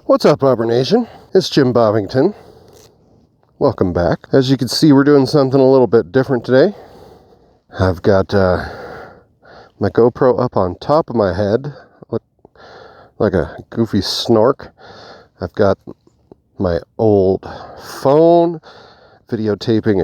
What's up, Arbor Nation? It's Jimbobbington. Welcome back. As you can see, we're doing something a little bit different today. I've got my GoPro up on top of my head, like a goofy snork. I've got my old phone videotaping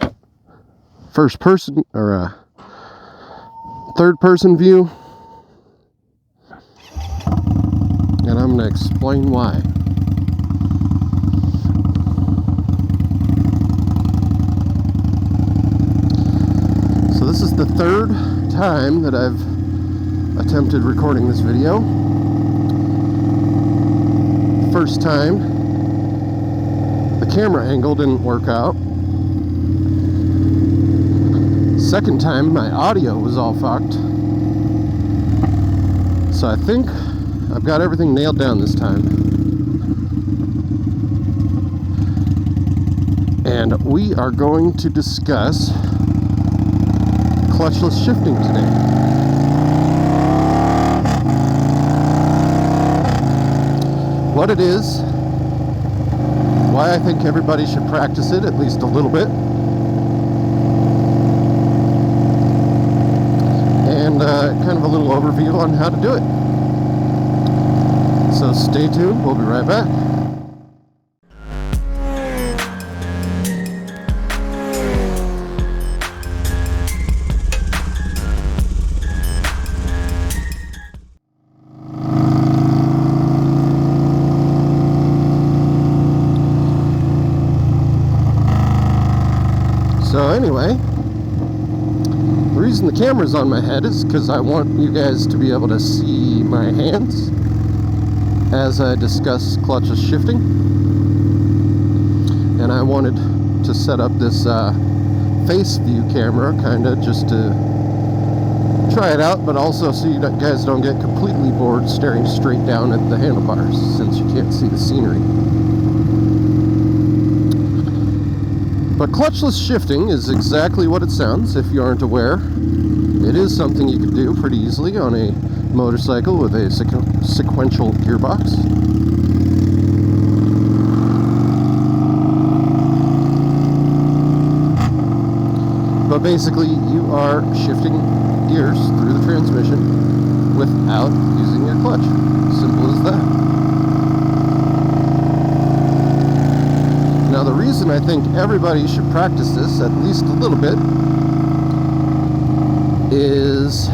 a first person or a third person view. And I'm going to explain why. So this is the third time that I've attempted recording this video. The first time, the camera angle didn't work out. Second time, my audio was all fucked. So I think I've got everything nailed down this time. And we are going to discuss clutchless shifting today. What it is, why I think everybody should practice it at least a little bit, and kind of a little overview on how to do it. So stay tuned, we'll be right back. So anyway, the reason the camera's on my head is because I want you guys to be able to see my hands as I discuss clutchless shifting, and I wanted to set up this face view camera kind of just to try it out, but also so you guys don't get completely bored staring straight down at the handlebars since you can't see the scenery. But clutchless shifting is exactly what it sounds. If you aren't aware, it is something you can do pretty easily on a motorcycle with a sequential gearbox. But basically, you are shifting gears through the transmission without using your clutch. Simple as that. Now, the reason I think everybody should practice this at least a little bit is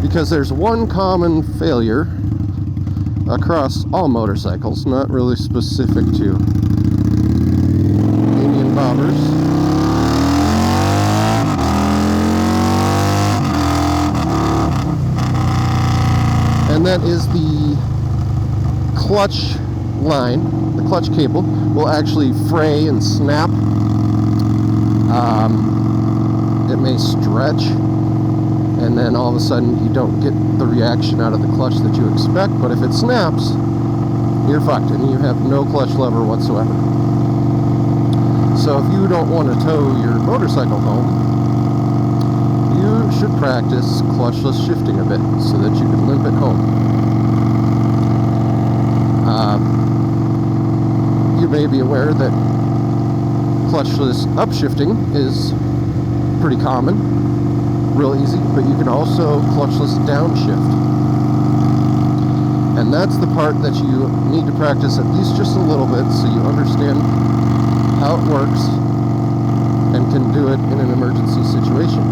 because there's one common failure across all motorcycles, not really specific to Indian bobbers. And that is the clutch line. The clutch cable will actually fray and snap. It may stretch, and then all of a sudden you don't get the reaction out of the clutch that you expect, but if it snaps, you're fucked and you have no clutch lever whatsoever. So if you don't want to tow your motorcycle home, you should practice clutchless shifting a bit so that you can limp it home. You may be aware that clutchless upshifting is pretty common, real easy, but you can also clutchless downshift. And that's the part that you need to practice at least just a little bit so you understand how it works and can do it in an emergency situation.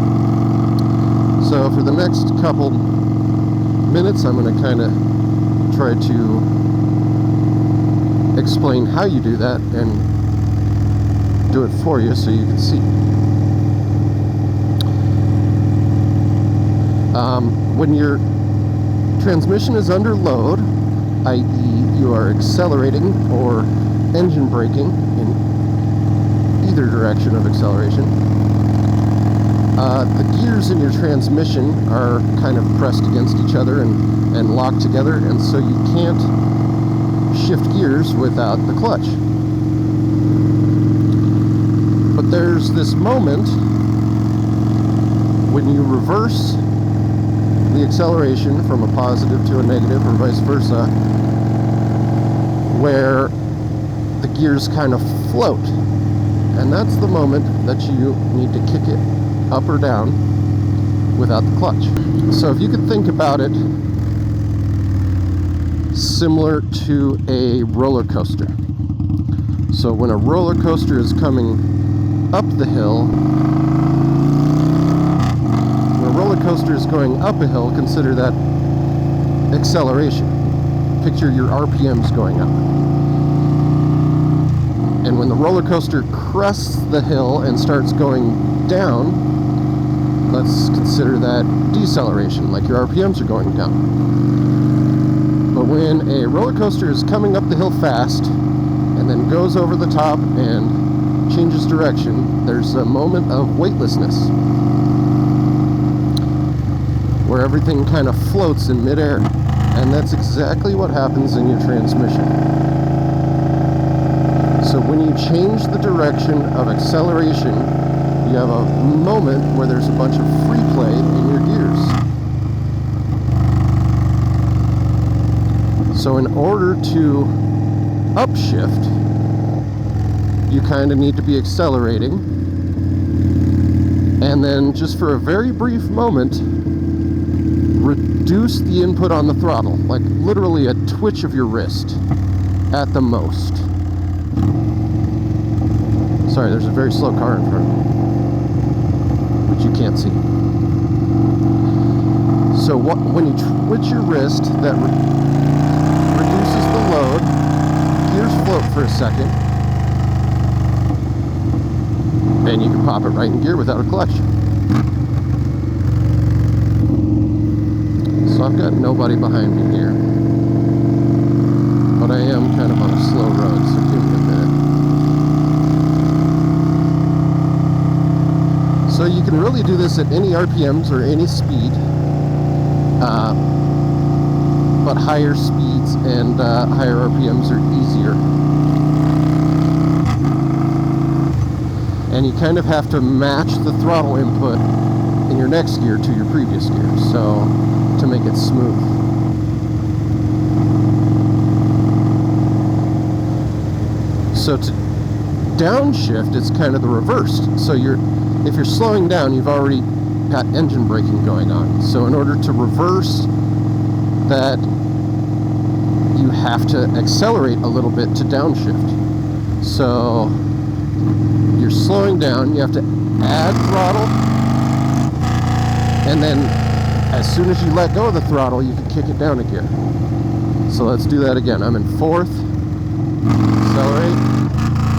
So for the next couple minutes, I'm going to kind of try to explain how you do that and do it for you so you can see. When your transmission is under load, i.e. you are accelerating or engine braking in either direction of acceleration, the gears in your transmission are kind of pressed against each other and locked together, and so you can't shift gears without the clutch. But there's this moment when you reverse the acceleration from a positive to a negative or vice versa, where the gears kind of float. And that's the moment that you need to kick it up or down without the clutch. So if you could think about it similar to a roller coaster. So when a roller coaster is coming up the hill, when a roller coaster is going up a hill, consider that acceleration. Picture your RPMs going up. And when the roller coaster crests the hill and starts going down, let's consider that deceleration, like your RPMs are going down. But when a roller coaster is coming up the hill fast and then goes over the top and changes direction, there's a moment of weightlessness where everything kind of floats in midair. And that's exactly what happens in your transmission. So when you change the direction of acceleration, you have a moment where there's a bunch of free play in your gears. So in order to upshift, you kind of need to be accelerating, and then just for a very brief moment, reduce the input on the throttle, like literally a twitch of your wrist at the most. Sorry, there's a very slow car in front of me, which you can't see. So when you twitch your wrist, that reduces the load, gears float for a second, and you can pop it right in gear without a clutch. So I've got nobody behind me here, but I am kind of on a slow road, so give me a minute. So you can really do this at any RPMs or any speed, but higher speeds and higher RPMs are easier. And you kind of have to match the throttle input in your next gear to your previous gear, so to make it smooth. So to downshift, it's kind of the reverse. So if you're slowing down, you've already got engine braking going on. So in order to reverse that, you have to accelerate a little bit to downshift. So you're slowing down, you have to add throttle, and then as soon as you let go of the throttle, you can kick it down a gear. So let's do that again. I'm in fourth, accelerate,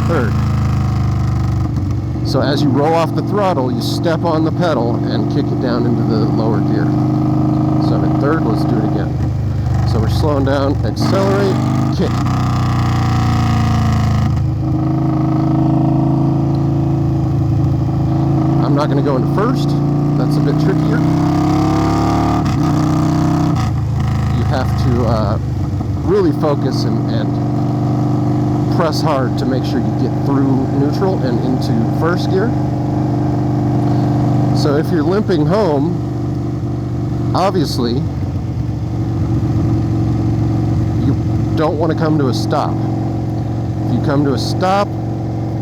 third. So as you roll off the throttle, you step on the pedal and kick it down into the lower gear. So I'm in third, let's do it again. So we're slowing down, accelerate, kick. I'm not going to go into first, that's a bit trickier. You have to really focus and press hard to make sure you get through neutral and into first gear. So if you're limping home, obviously you don't want to come to a stop. If you come to a stop,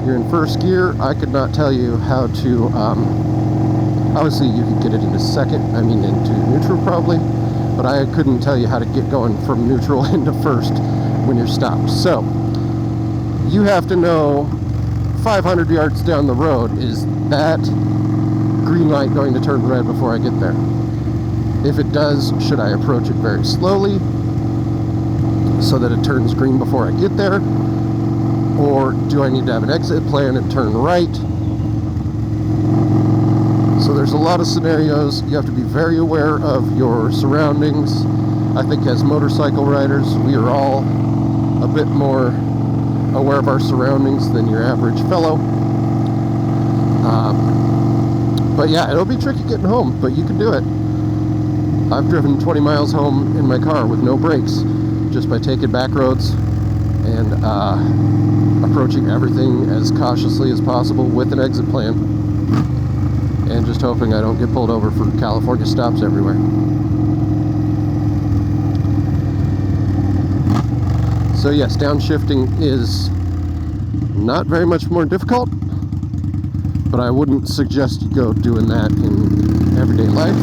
you're in first gear. I could not tell you how to, obviously you could get it into into neutral probably, but I couldn't tell you how to get going from neutral into first when you're stopped. So you have to know 500 yards down the road, is that green light going to turn red before I get there? If it does, should I approach it very slowly so that it turns green before I get there? Or do I need to have an exit plan and turn right? So there's a lot of scenarios. You have to be very aware of your surroundings. I think as motorcycle riders, we are all a bit more aware of our surroundings than your average fellow. But yeah, it'll be tricky getting home, but you can do it. I've driven 20 miles home in my car with no brakes, just by taking back roads and approaching everything as cautiously as possible with an exit plan, and just hoping I don't get pulled over for California stops everywhere. So yes, downshifting is not very much more difficult, but I wouldn't suggest you go doing that in everyday life.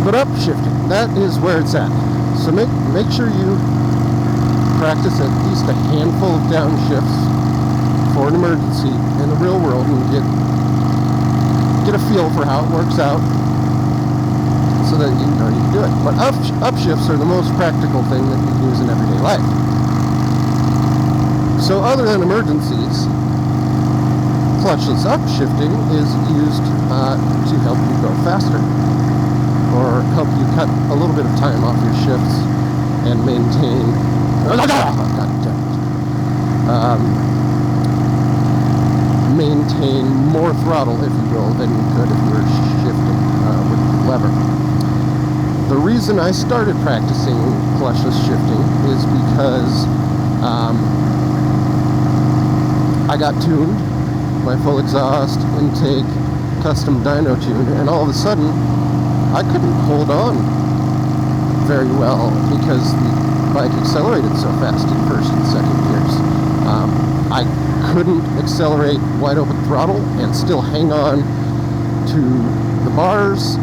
But upshifting, that is where it's at. So make sure you practice at least a handful of downshifts for an emergency in the real world and get a feel for how it works out so that you know you can do it. But upshifts are the most practical thing that you can use in everyday life. So other than emergencies, clutchless upshifting is used to help you go faster or help you cut a little bit of time off your shifts and maintain maintain more throttle, if you will, than you could if you were shifting with the lever. The reason I started practicing clutchless shifting is because I got tuned, my full exhaust, intake, custom dyno tune, and all of a sudden I couldn't hold on very well because the bike accelerated so fast in first and second gears. I couldn't accelerate wide open throttle and still hang on to the bars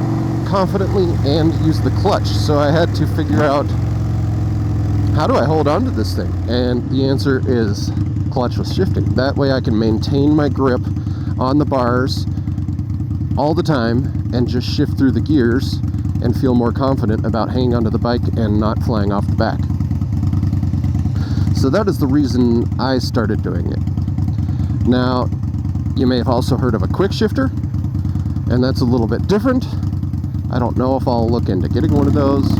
confidently and use the clutch. So I had to figure out, how do I hold on to this thing? And the answer is clutchless shifting. That way I can maintain my grip on the bars all the time and just shift through the gears and feel more confident about hanging onto the bike and not flying off the back. So that is the reason I started doing it. Now, you may have also heard of a quickshifter, and that's a little bit different. I don't know if I'll look into getting one of those.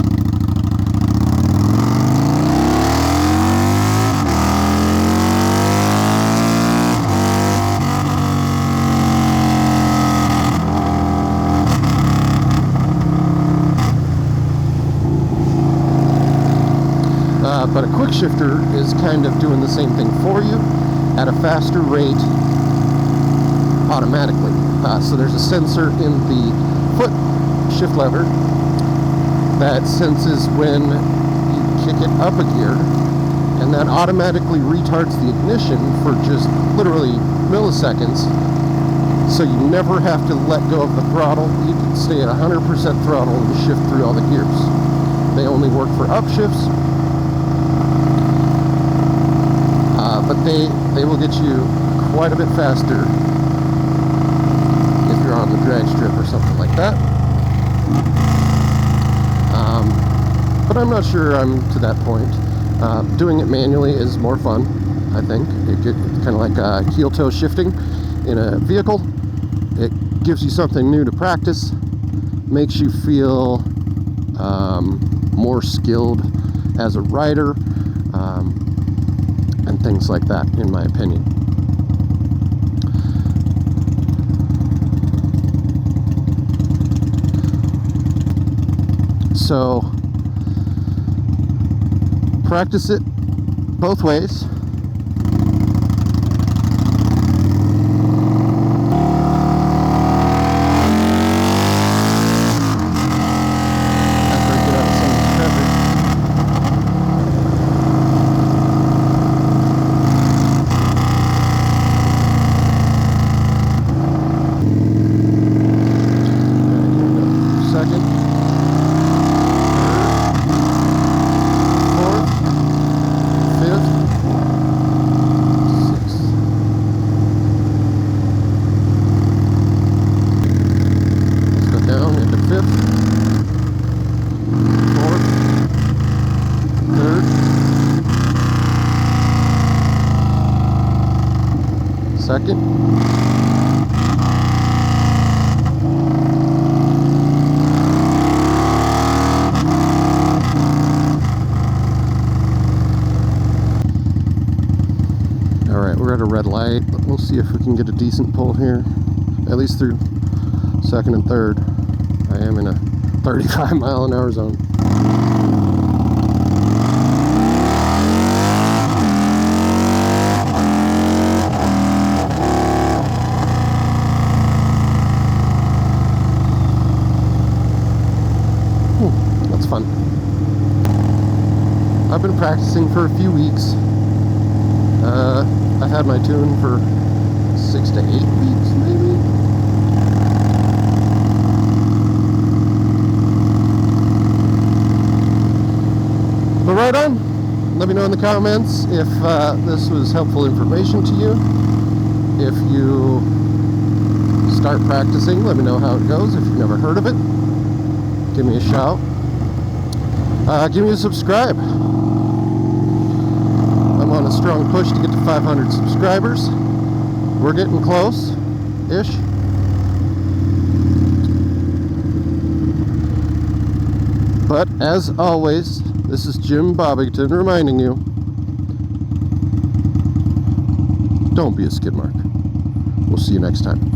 But a quickshifter is kind of doing the same thing for you at a faster rate automatically. So there's a sensor in the foot shift lever that senses when you kick it up a gear, and that automatically retards the ignition for just literally milliseconds, so you never have to let go of the throttle. You can stay at 100% throttle and shift through all the gears. They only work for upshifts, but they will get you quite a bit faster if you're on the drag strip or something like that. But I'm not sure I'm to that point. Doing it manually is more fun, I think. It's kind of like heel toe shifting in a vehicle. It gives you something new to practice, makes you feel more skilled as a rider, and things like that, in my opinion. So practice it both ways. Second. Alright, we're at a red light, but we'll see if we can get a decent pull here. At least through second and third. I am in a 35-mile-an-hour zone. I've been practicing for a few weeks. I've had my tune for 6 to 8 weeks, maybe. But right on. Let me know in the comments if this was helpful information to you. If you start practicing, let me know how it goes. If you've never heard of it, give me a shout. Give me a subscribe. I'm on a strong push to get to 500 subscribers. We're getting close-ish. But as always, this is Jimbobbington reminding you, don't be a skid mark. We'll see you next time.